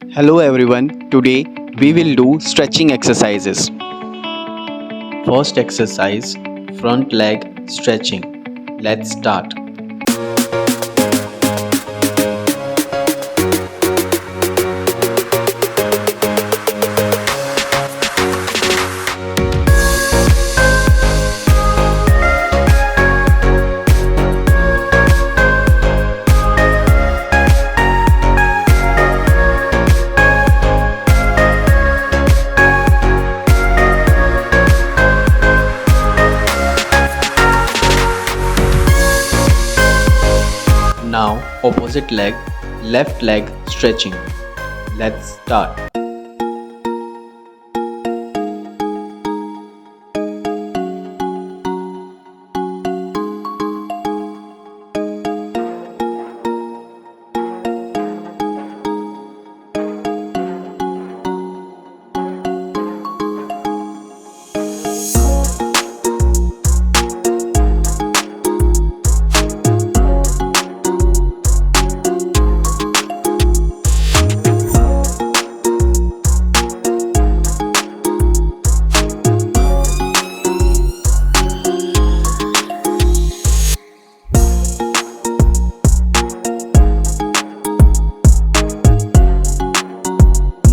Hello everyone, today we will do stretching exercises. First exercise, front leg stretching. Let's start. Now opposite leg, left leg stretching. Let's start.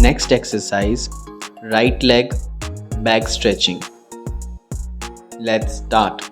Next exercise, right leg back stretching. Let's start.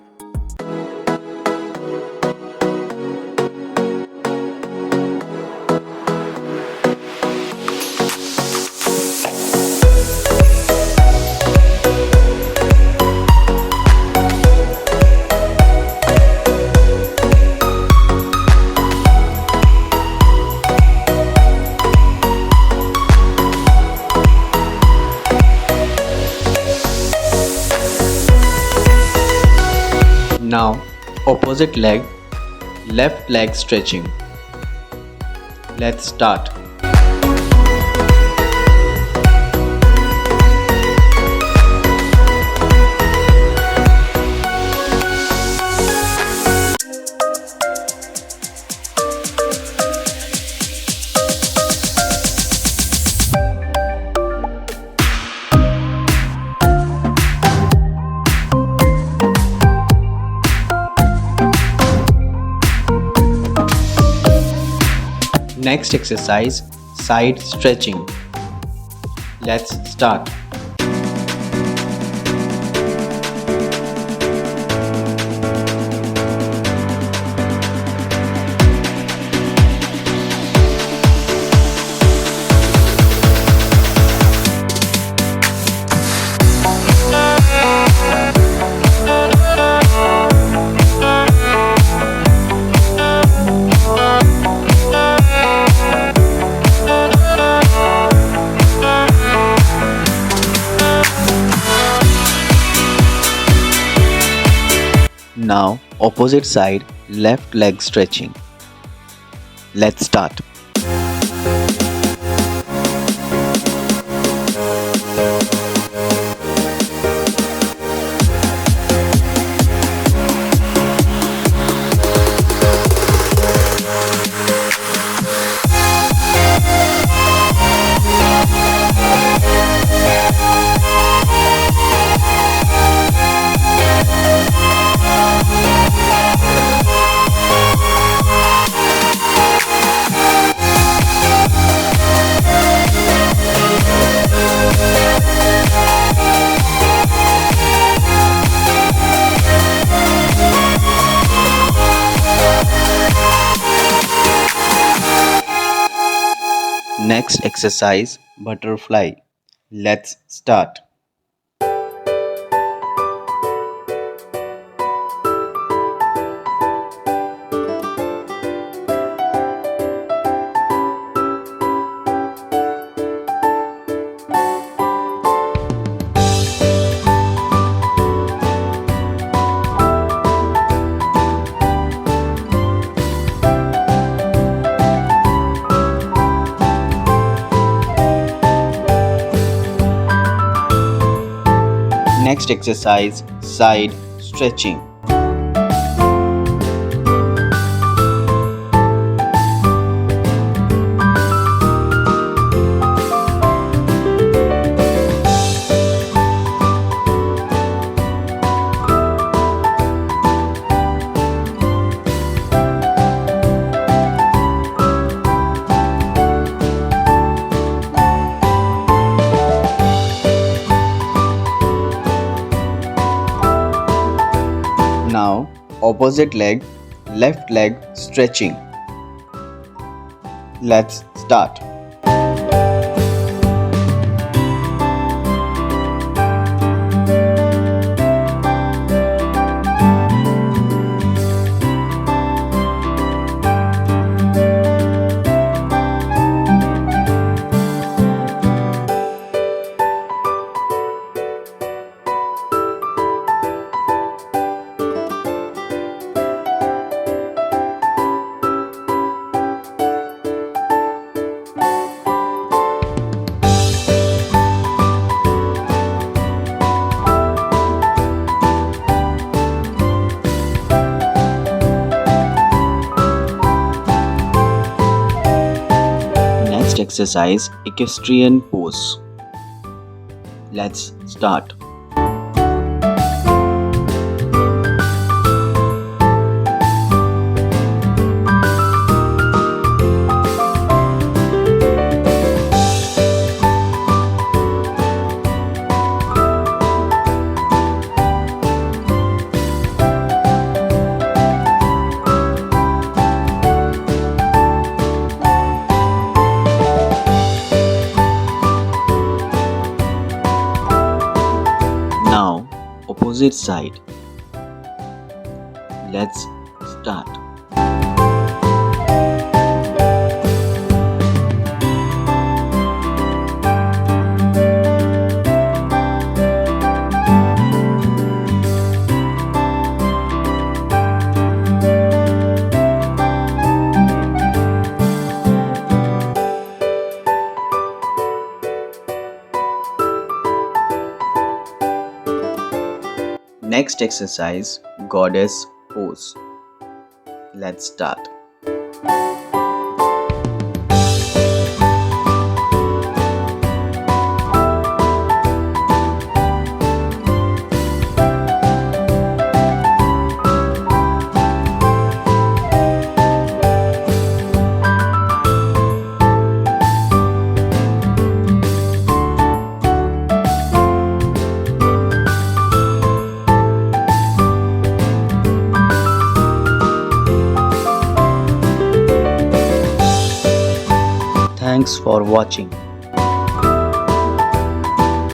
Now opposite leg, left leg stretching. Let's start. Next exercise, side stretching. Let's start. Now opposite side, left leg stretching. Let's start. Next exercise, butterfly. Let's start. Next exercise, side stretching. opposite leg, left leg stretching. Let's start. Next exercise, equestrian pose. Let's start. Now, opposite side. Let's start. Next exercise, goddess pose. Let's start. Thanks for watching.